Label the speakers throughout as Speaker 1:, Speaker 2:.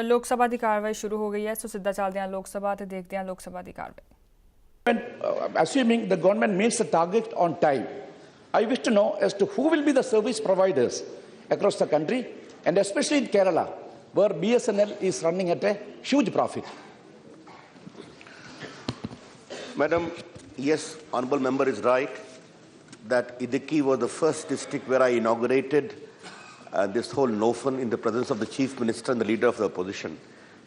Speaker 1: ਲੋਕ ਸਭਾ ਦੀ ਕਾਰਵਾਈ ਸ਼ੁਰੂ ਹੋ ਗਈ ਹੈ, ਸੋ ਸਿੱਧਾ ਚੱਲਦੇ ਹਾਂ ਲੋਕ ਸਭਾ ਤੇ ਦੇਖਦੇ ਹਾਂ ਲੋਕ ਸਭਾ ਦੀ ਕਾਰਵਾਈ।
Speaker 2: Assuming the government meets the target on time, I wish to know as to who will be the service providers across the country, and especially in Kerala, where BSNL is running at a huge profit.
Speaker 3: Madam, yes, honourable member is right that Idukki was the first district where I inaugurated this whole NOFN in the presence of the Chief Minister and the Leader of the Opposition,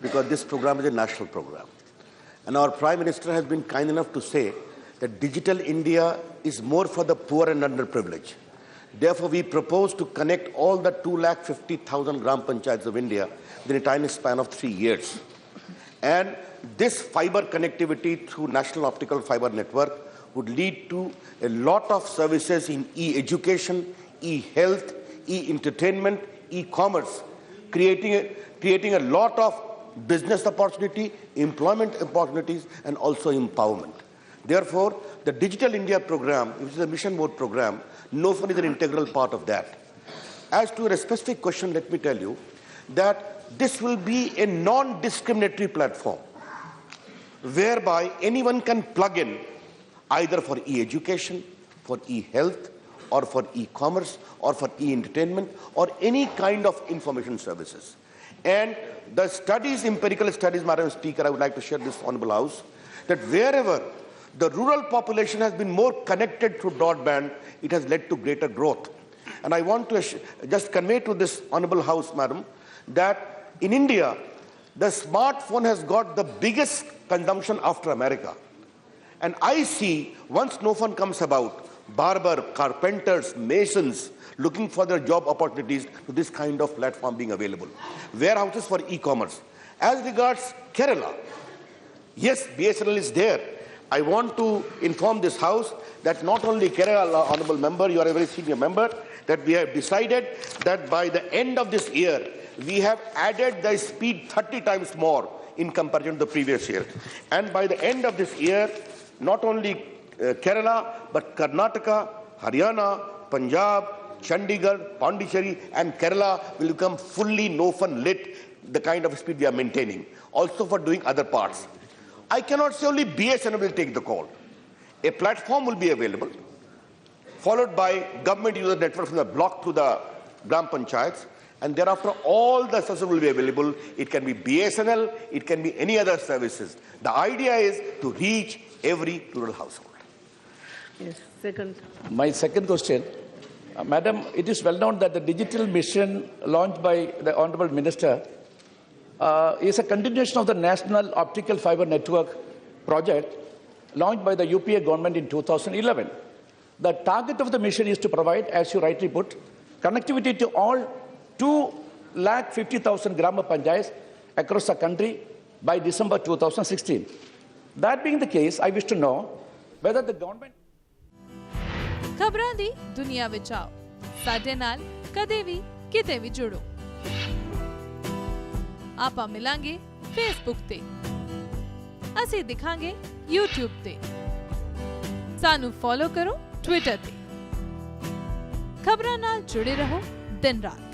Speaker 3: because this program is a national program. And our Prime Minister has been kind enough to say that Digital India is more for the poor and underprivileged. Therefore, we propose to connect all the 250,000 Gram Panchayats of India within a time span of 3 years. And this fiber connectivity through National Optical Fiber Network would lead to a lot of services in e-education, e-health, e-entertainment, e-commerce, creating a lot of business opportunity, employment opportunities, and also empowerment. Therefore, the Digital India program, which is a mission mode program, NOFN is an integral part of that. As to a specific question, let me tell you that this will be a non-discriminatory platform whereby anyone can plug in either for e-education, for e-health, or for e-commerce, or for e-entertainment, or any kind of information services. And the studies, empirical studies, Madam Speaker, I would like to share this Honourable House, that wherever the rural population has been more connected through broadband, it has led to greater growth. And I want to just convey to this Honourable House, Madam, that in India, the smartphone has got the biggest consumption after America. And I see, once NOFN comes about, barber, carpenters, masons, looking for their job opportunities to this kind of platform being available. Warehouses for e-commerce. As regards Kerala, yes, BSNL is there. I want to inform this House that not only Kerala, Honourable Member, you are a very senior member, that we have decided that by the end of this year, we have added the speed 30 times more in comparison to the previous year. And by the end of this year, not only Kerala, but Karnataka, Haryana, Punjab, Chandigarh, Pondicherry, and Kerala will become fully NOFN lit, the kind of speed we are maintaining. Also for doing other parts. I cannot say only BSNL will take the call. A platform will be available, followed by government user network from the block to the Gram Panchayats, and thereafter all the services will be available. It can be BSNL, it can be any other services. The idea is to reach every rural household.
Speaker 4: Yes, second.
Speaker 2: My second question, Madam, it is well known that the digital mission launched by the Honourable Minister is a continuation of the National Optical Fiber Network project launched by the UPA government in 2011. The target of the mission is to provide, as you rightly put, connectivity to all 250,000 Gram Panchayats across the country by December 2016. That being the case, I wish to know whether the government...
Speaker 5: ਖਬਰਾਂ ਦੀ ਦੁਨੀਆ ਵਿੱਚ ਆਓ, ਸਾਡੇ ਨਾਲ ਕਦੇ ਵੀ ਕਿਤੇ ਵੀ ਜੁੜੋ। ਆਪਾਂ ਮਿਲਾਂਗੇ ਫੇਸਬੁੱਕ ਤੇ, ਅਸੀਂ ਦਿਖਾਂਗੇ YouTube ਤੇ, ਸਾਨੂੰ ਫੋਲੋ ਕਰੋ ਟਵਿੱਟਰ ਤੇ। ਖਬਰਾਂ ਨਾਲ ਜੁੜੇ ਰਹੋ ਦਿਨ ਰਾਤ।